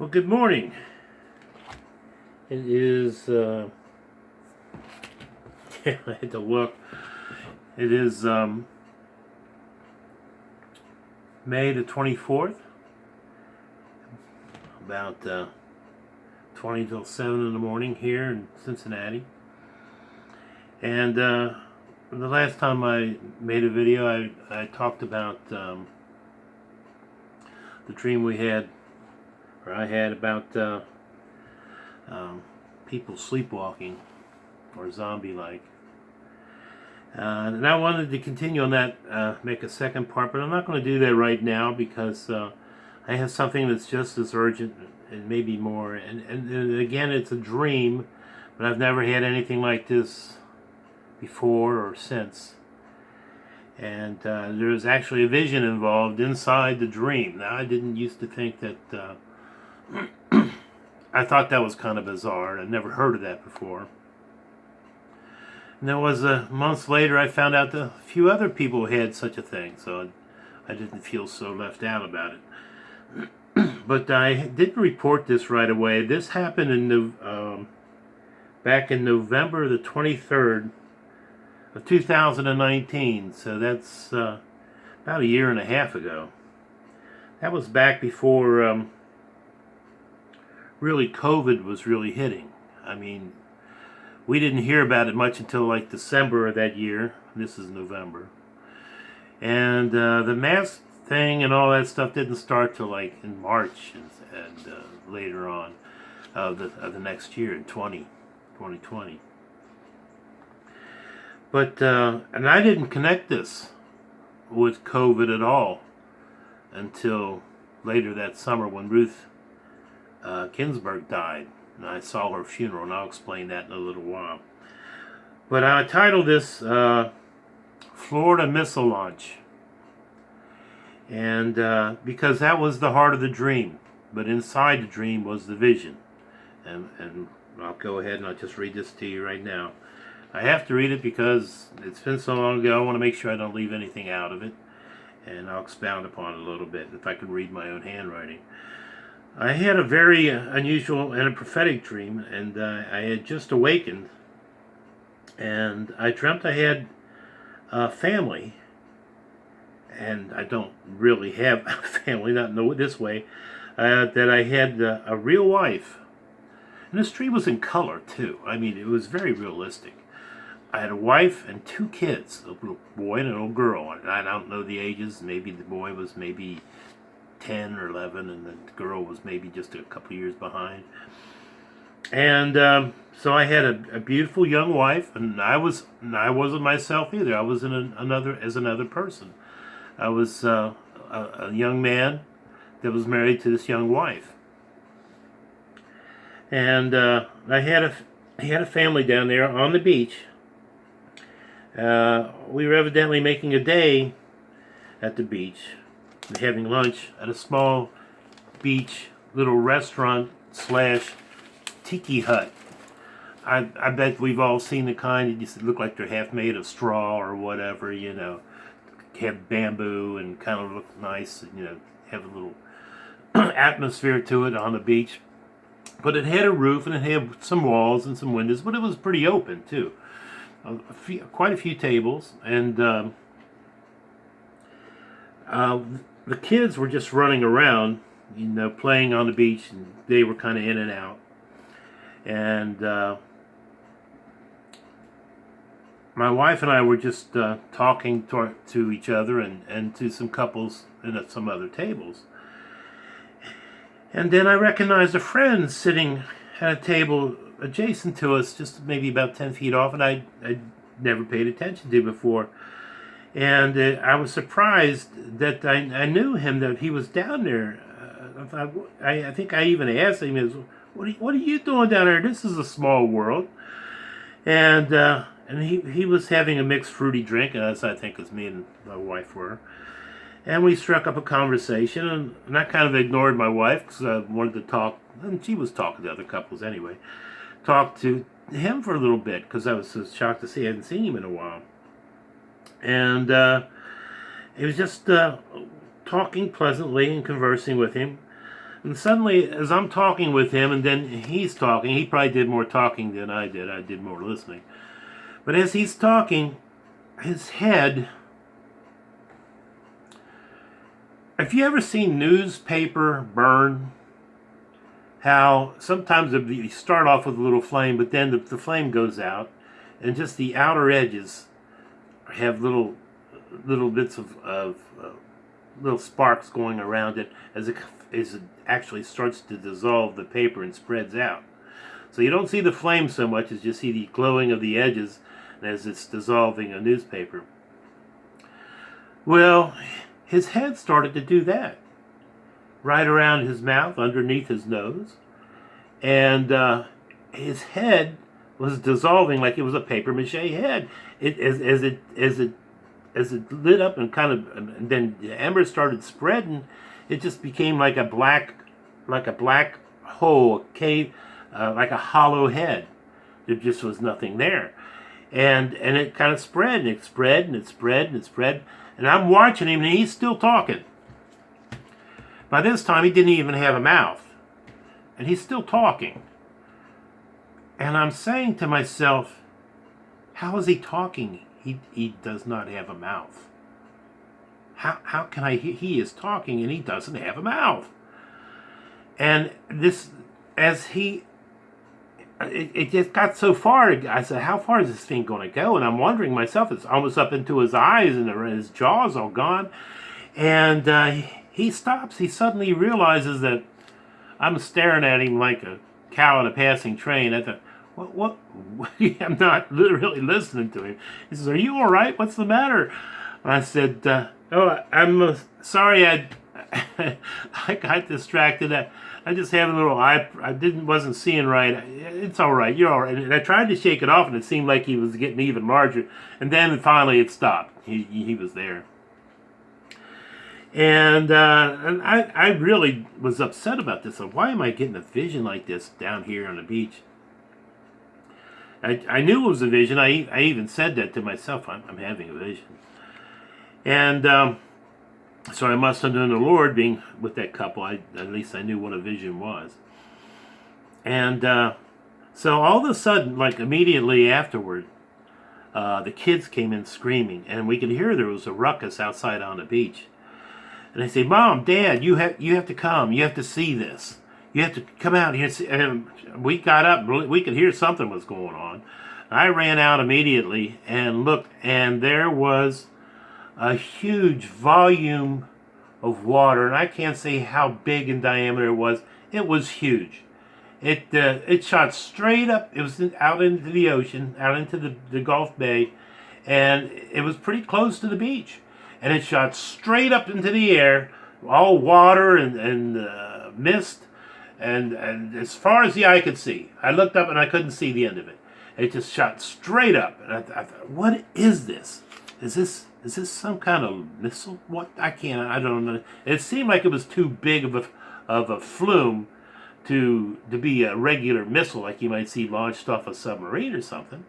Well, good morning. It is, I had to look. It is May the 24th, about 20 till 7 in the morning here in Cincinnati. And the last time I made a video, I talked about the dream we had, or I had, about people sleepwalking or zombie-like. And I wanted to continue on that, make a second part, but I'm not going to do that right now because I have something that's just as urgent and maybe more. And again, it's a dream, but I've never had anything like this before or since. And there's actually a vision involved inside the dream. Now, I didn't used to think that, I thought that was kind of bizarre. I'd never heard of that before. And there was months later I found out that a few other people had such a thing, so I didn't feel so left out about it. But I didn't report this right away. This happened in back in November the 23rd of 2019, so that's about a year and a half ago. That was back before really COVID was really hitting. I mean, we didn't hear about it much until like December of that year. This is November. And the mask thing and all that stuff didn't start till like in March and later on of the next year in 2020. But, and I didn't connect this with COVID at all until later that summer when Ruth Ginsburg died. And I saw her funeral, and I'll explain that in a little while. But I titled this Florida Missile Launch. And because that was the heart of the dream. But inside the dream was the vision. And I'll go ahead and I'll just read this to you right now. I have to read it because it's been so long ago. I want to make sure I don't leave anything out of it. And I'll expound upon it a little bit if I can read my own handwriting. I had a very unusual and a prophetic dream, and I had just awakened, and I dreamt I had a family, and I don't really have a family, not in this way, that I had a real wife, and this dream was in color too. I mean, it was very realistic. I had a wife and two kids, a little boy and a little girl, and I don't know the ages. Maybe the boy was maybe 10 or 11, and the girl was maybe just a couple years behind. And so I had a beautiful young wife, and I wasn't myself either. I was another person. I was a young man that was married to this young wife, and I had a family down there on the beach. We were evidently making a day at the beach, having lunch at a small beach little restaurant / tiki hut. I bet we've all seen the kind that just look like they're half made of straw or whatever, you know, have bamboo and kind of look nice, you know, have a little atmosphere to it on the beach. But it had a roof and it had some walls and some windows, but it was pretty open too. Quite a few tables, and the kids were just running around, you know, playing on the beach, and they were kind of in and out. And my wife and I were just talking to each other and to some couples at some other tables. And then I recognized a friend sitting at a table adjacent to us, just maybe about 10 feet off, and I'd never paid attention to before. And I was surprised that I knew him, that he was down there. I think I even asked him, what are you doing down there? This is a small world. And he was having a mixed fruity drink, as I think as me and my wife were. And we struck up a conversation, and I kind of ignored my wife because I wanted to talk, and she was talking to other couples anyway. Talked to him for a little bit because I was so shocked to see I hadn't seen him in a while. And it was just talking pleasantly and conversing with him. And suddenly, as I'm talking with him, and then he's talking, he probably did more talking than I did. I did more listening. But as he's talking, his head... Have you ever seen newspaper burn? How sometimes you start off with a little flame, but then the flame goes out, and just the outer edges have little bits of little sparks going around it as it actually starts to dissolve the paper and spreads out. So you don't see the flame so much as you see the glowing of the edges as it's dissolving a newspaper. Well, his head started to do that, right around his mouth, underneath his nose, and his head was dissolving like it was a paper mache head. As it lit up and and then the embers started spreading, it just became like a black hole, a cave, like a hollow head. There just was nothing there, and it kind of spread and it spread and it spread and it spread. And I'm watching him, and he's still talking. By this time, he didn't even have a mouth, and he's still talking. And I'm saying to myself, how is he talking? He does not have a mouth. How can I hear? He is talking, and he doesn't have a mouth. And this, as he... It just got so far. I said, how far is this thing going to go? And I'm wondering myself, it's almost up into his eyes and his jaw's all gone. And he stops. He suddenly realizes that I'm staring at him like a cow in a passing train. I thought, what? I'm not really listening to him. He says, are you all right? What's the matter? And I said, oh, I'm sorry. I got distracted. I just had a little wasn't seeing right. It's all right. You're all right. And I tried to shake it off, and it seemed like he was getting even larger. And then finally it stopped. He was there. And I really was upset about this. So why am I getting a vision like this down here on the beach? I knew it was a vision. I even said that to myself. I'm having a vision. And so I must have known the Lord being with that couple. At least I knew what a vision was. And so all of a sudden, like immediately afterward, the kids came in screaming, and we could hear there was a ruckus outside on the beach. And I say, Mom, Dad, you have to come. You have to see this. You have to come out here. And we got up. We could hear something was going on. I ran out immediately and looked, and there was a huge volume of water, and I can't say how big in diameter it was. It was huge. It shot straight up. It was out into the ocean, out into the Gulf Bay, and it was pretty close to the beach. And it shot straight up into the air, all water and mist, and as far as the eye could see. I looked up and I couldn't see the end of it. It just shot straight up, and I thought, what is this? Is this some kind of missile? What? I don't know. It seemed like it was too big of a flume to be a regular missile, like you might see launched off a submarine or something.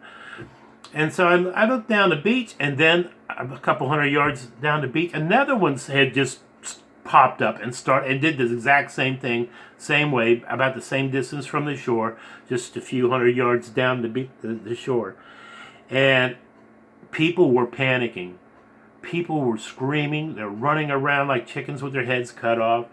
And so I looked down the beach, and then a couple hundred yards down the beach, another one had just popped up and did the exact same thing, same way, about the same distance from the shore, just a few hundred yards down the shore. And people were panicking. People were screaming. They're running around like chickens with their heads cut off.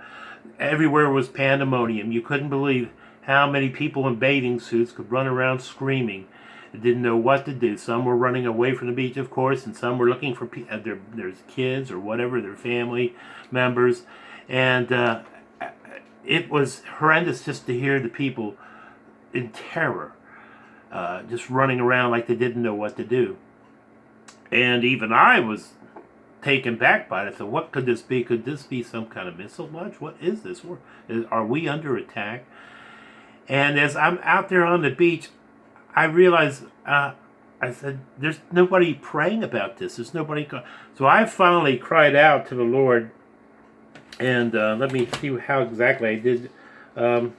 Everywhere was pandemonium. You couldn't believe how many people in bathing suits could run around screaming. They didn't know what to do. Some were running away from the beach, of course, and some were looking for their kids or whatever, their family members. And it was horrendous just to hear the people in terror, just running around like they didn't know what to do. And even I was taken back by it. So what could this be? Could this be some kind of missile launch? What is this? Are we under attack? And as I'm out there on the beach, I realized, I said, there's nobody praying about this. There's nobody. So I finally cried out to the Lord. And let me see how exactly I did. I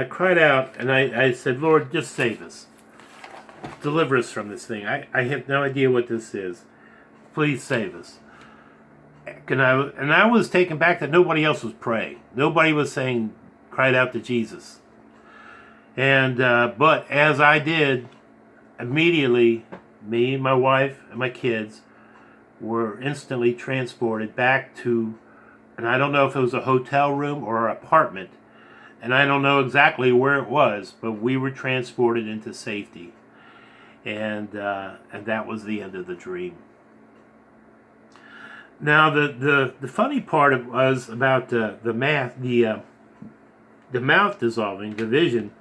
cried out and I said, Lord, just save us. Deliver us from this thing. I have no idea what this is. Please save us. And I was taken back that nobody else was praying. Nobody was saying, cried out to Jesus. And but as I did, immediately, me, my wife, and my kids were instantly transported back to, and I don't know if it was a hotel room or an apartment, and I don't know exactly where it was, but we were transported into safety, and that was the end of the dream. Now the funny part was about the mouth dissolving, the vision.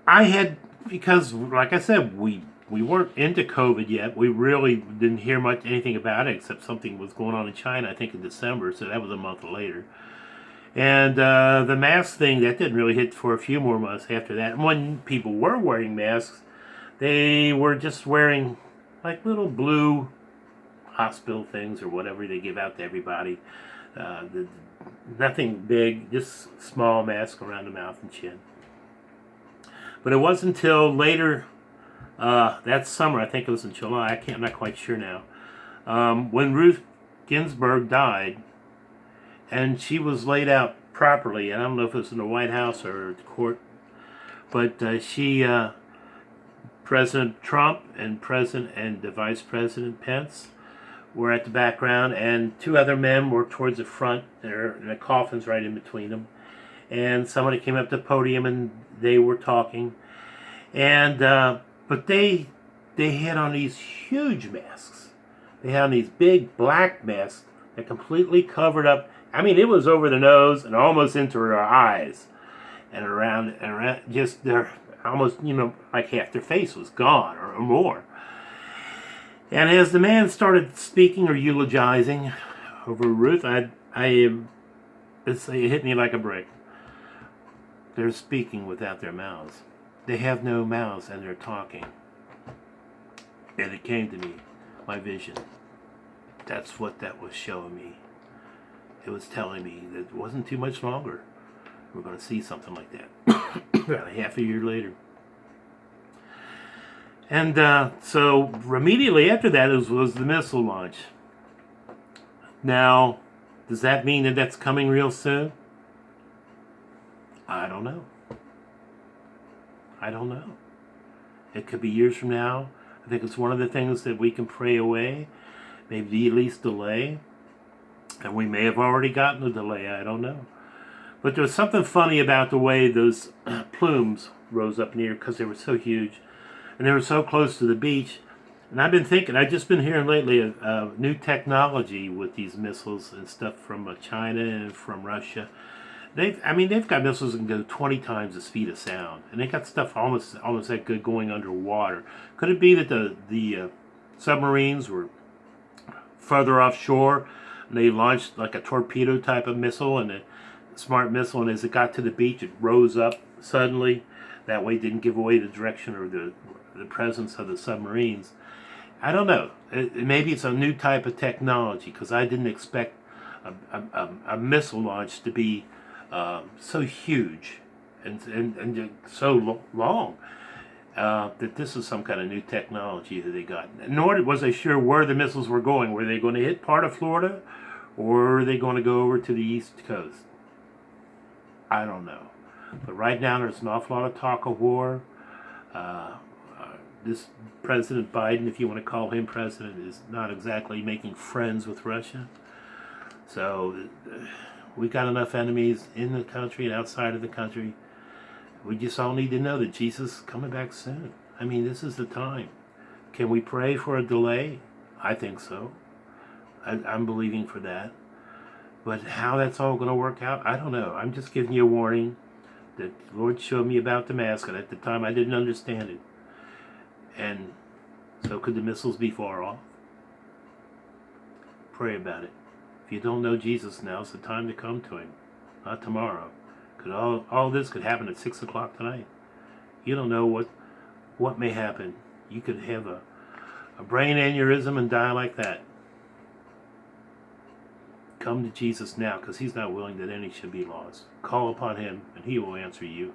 I had, because like I said, we weren't into COVID yet. We really didn't hear anything about it except something was going on in China, I think in December, so that was a month later. And the mask thing, that didn't really hit for a few more months after that. And when people were wearing masks, they were just wearing like little blue hospital things or whatever they give out to everybody. Nothing big, just small mask around the mouth and chin. But it wasn't until later that summer, I think it was in July, I'm not quite sure now, when Ruth Ginsburg died, and she was laid out properly. I don't know if it was in the White House or the court, but President Trump and the Vice President Pence were at the background, and two other men were towards the front there, and the coffin's right in between them. And somebody came up to the podium, and they were talking, and but they had on these huge masks. They had on these big black masks that completely covered up. I mean, it was over the nose and almost into her eyes, and around just their almost, like half their face was gone or more. And as the man started speaking or eulogizing over Ruth, it hit me like a brick. They're speaking without their mouths. They have no mouths and they're talking. And it came to me, my vision. That's what that was showing me. It was telling me that it wasn't too much longer. We're going to see something like that. About a half a year later. And so immediately after that was the missile launch. Now, does that mean that that's coming real soon? I don't know. It could be years from now. I think it's one of the things that we can pray away, maybe at least delay. And we may have already gotten a delay, I don't know. But there was something funny about the way those plumes rose up in the air because they were so huge. And they were so close to the beach. And I've just been hearing lately of new technology with these missiles and stuff from China and from Russia. They've got missiles that can go 20 times the speed of sound. And they got stuff almost that good going underwater. Could it be that the submarines were further offshore and they launched like a torpedo type of missile, and a smart missile, and as it got to the beach it rose up suddenly? That way it didn't give away the direction or the presence of the submarines. I don't know. Maybe it's a new type of technology, because I didn't expect a missile launch to be so huge and so long. That this is some kind of new technology that they got. Nor was I sure where the missiles were going. Were they going to hit part of Florida, or were they going to go over to the East Coast? I don't know. But right now there's an awful lot of talk of war. This President Biden, if you want to call him president, is not exactly making friends with Russia. So we got enough enemies in the country and outside of the country. We just all need to know that Jesus is coming back soon. I mean, this is the time. Can we pray for a delay? I think so. I'm believing for that. But how that's all going to work out, I don't know. I'm just giving you a warning that the Lord showed me about the mask, and at the time I didn't understand it. And so could the missiles be far off? Pray about it. If you don't know Jesus now, it's the time to come to him, not tomorrow. Because all this could happen at 6 o'clock tonight. You don't know what may happen. You could have a brain aneurysm and die like that. Come to Jesus now, because he's not willing that any should be lost. Call upon him, and he will answer you.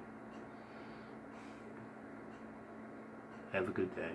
Have a good day.